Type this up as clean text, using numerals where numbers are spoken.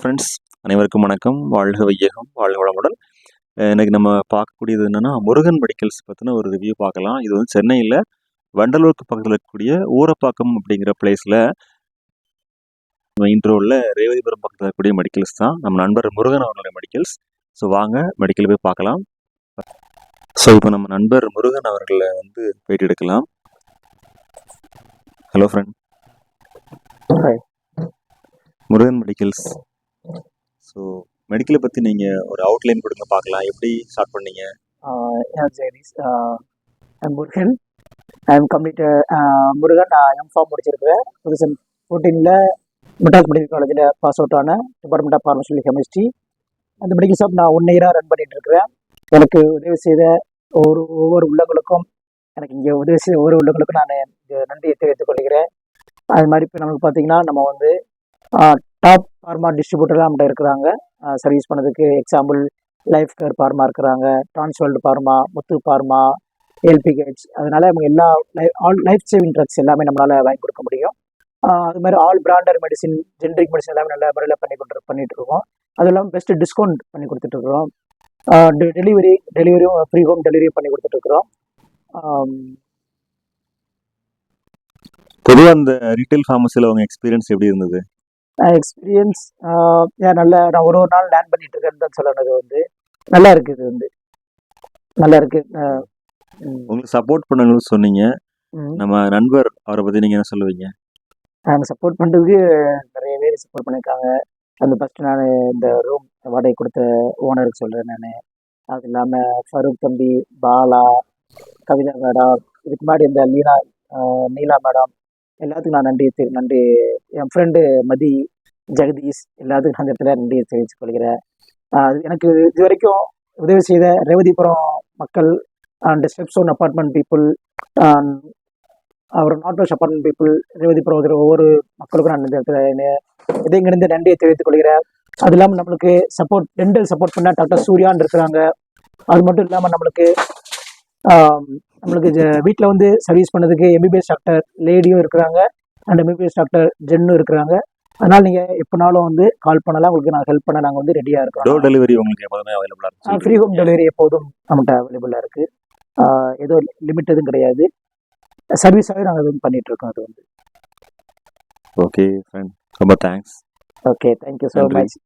Friends, அனைவருக்கும் வணக்கம். வாழ்க வையகம், வாழ்க வளமுடன். இன்னைக்கு நம்ம பார்க்கக்கூடியது என்னன்னா, முருகன் மெடிக்கல்ஸ் பற்றின ஒரு ரிவ்யூ பார்க்கலாம். இது வந்து சென்னையில் வண்டலூருக்கு பக்கத்தில் இருக்கக்கூடிய ஊரப்பாக்கம் அப்படிங்கிற பிளேஸில் மெயின் ரோடில் ரேவதிபுரம் பக்கத்தில் இருக்கக்கூடிய மெடிக்கல்ஸ் தான் நம்ம நண்பர் முருகன் அவர்களுடைய மெடிக்கல்ஸ். ஸோ வாங்க மெடிக்கல் போய் பார்க்கலாம். ஸோ இப்போ நம்ம நண்பர் முருகன் அவர்களை வந்து பேட்டி எடுக்கலாம். Hello friend. Murugan medicals. So மெடிக்கலை பற்றி நீங்கள் ஒரு அவுட்லைன் கொடுங்க பார்க்கலாம். எப்படி ஸ்டார்ட் பண்ணீங்க? Murugan I'm completed Murugan. நான் எம்ஃபார்ம் முடிச்சிருக்கிறேன். 2014 மெட்ராஸ் மெடிக்கல் காலேஜில் பாஸ் அவுட் ஆன டிபார்ட்மெண்ட் ஆஃப் ஃபார்மசூட்டிக்கல் கெமிஸ்ட்ரி. அந்த மெடிக்கல் ஷாப் நான் 1 இயராக ரன் பண்ணிட்டு இருக்கிறேன். எனக்கு உதவி செய்த ஒவ்வொரு உள்ளங்களுக்கும், எனக்கு இங்கே உதவி செய்த ஒவ்வொரு உள்ளங்களுக்கும் நான் நன்றியை தெரிவித்துக் கொள்கிறேன். அது மாதிரி இப்போ நமக்கு பார்த்தீங்கன்னா, நம்ம வந்து டாப் ஃபார்மா டிஸ்ட்ரிபியூட்டராக நம்மகிட்ட இருக்கிறாங்க சர்வீஸ் பண்ணதுக்கு. எக்ஸாம்பிள் லைஃப் கேர் ஃபார்மா இருக்கிறாங்க, டிரான்ஸ்வேர்ல்டு ஃபார்மா, முத்து ஃபார்மா, எல்பிகேட்ஸ். அதனால அவங்க எல்லா லைஃப் சேவிங் ட்ரக்ஸ் எல்லாமே நம்மளால் வாங்கி கொடுக்க முடியும். அது மாதிரி all branded medicine, generic medicine எல்லாமே நல்ல முறையில் பண்ணிட்டு இருக்கோம். அது இல்லாமல் பெஸ்ட் டிஸ்கவுண்ட் பண்ணி கொடுத்துட்ருக்குறோம். டெலிவரியும் ஃப்ரீ ஹோம் டெலிவரியும் பண்ணி கொடுத்துட்ருக்குறோம். பொதுவாக அந்த ரீட்டைல் ஃபார்மசியில் அவங்க எக்ஸ்பீரியன்ஸ் எப்படி இருந்தது? எக்ஸ்பீரியன்ஸ் நல்ல, நான் ஒரு நாள் லேர்ன் பண்ணிட்டு இருக்கேன்னு தான் சொல்லணுது. வந்து நல்லா இருக்கு. இது வந்து நல்லா இருக்கு. உங்களுக்கு சப்போர்ட் பண்ணணும்னு சொன்னீங்க. நம்ம நண்பர் அவரை பற்றி நீங்கள் என்ன சொல்லுவீங்க? நாங்கள் சப்போர்ட் பண்ணுறதுக்கு நிறைய பேர் சப்போர்ட் பண்ணியிருக்காங்க. அந்த ஃபஸ்ட்டு நான் இந்த ரூம் வாடகை கொடுத்த ஓனருக்கு சொல்கிறேன் நான். அது இல்லாமல் ஃபருக் தம்பி, பாலா, கவிதா மேடம், இதுக்கு முன்னாடி இந்த நீலா மேடம், எல்லாத்துக்கும் நான் நன்றி. என் ஃப்ரெண்டு மதி, ஜெகதீஷ், எல்லாத்துக்கும் அந்த இடத்துல நன்றி தெரிவித்துக் கொள்கிறேன். எனக்கு இது வரைக்கும் உதவி செய்த ரேவதிபுரம் மக்கள் அண்ட் ஸ்டெப்ஸோன் அப்பார்ட்மெண்ட் பீப்புள், அவர் north west apartment people, Revathipuram ஒவ்வொரு மக்களுக்கும் நான் இந்த இடத்துல இங்கிருந்து நன்றியை தெரிவித்துக் கொள்கிறேன். அது இல்லாமல் நம்மளுக்கு சப்போர்ட், டென்டல் சப்போர்ட் பண்ண டாக்டர் சூர்யான்னு இருக்கிறாங்க. அது மட்டும் இல்லாமல் நம்மளுக்கு வீட்டில் வந்து சர்வீஸ் பண்ணதுக்கு எம்பிபிஎஸ் டாக்டர் லேடியும் இருக்கிறாங்க அண்ட் எம்பிபிஎஸ் டாக்டர் ஜென்னும் இருக்கிறாங்க. அதனால நீங்கள் எப்போனாலும் வந்து கால் பண்ணலாம். உங்களுக்கு நான் ஹெல்ப் பண்ண நாங்கள் வந்து ரெடியாக இருக்கோம். டோர் டெலிவரி உங்களுக்கு எப்போதுமே அவைலபிளாக இருக்குது? ஃப்ரீ ஹோம் டெலிவரி எப்போதும் நம்மகிட்ட அவைலபிளாக இருக்குது. ஏதோ லிமிட் எதுவும் கிடையாது. சர்வீஸாகவே நாங்கள் எதுவும் பண்ணிட்டு இருக்கோம். அது வந்து ஓகே ஃப்ரெண்ட், ரொம்ப thanks. Okay, thank you so much.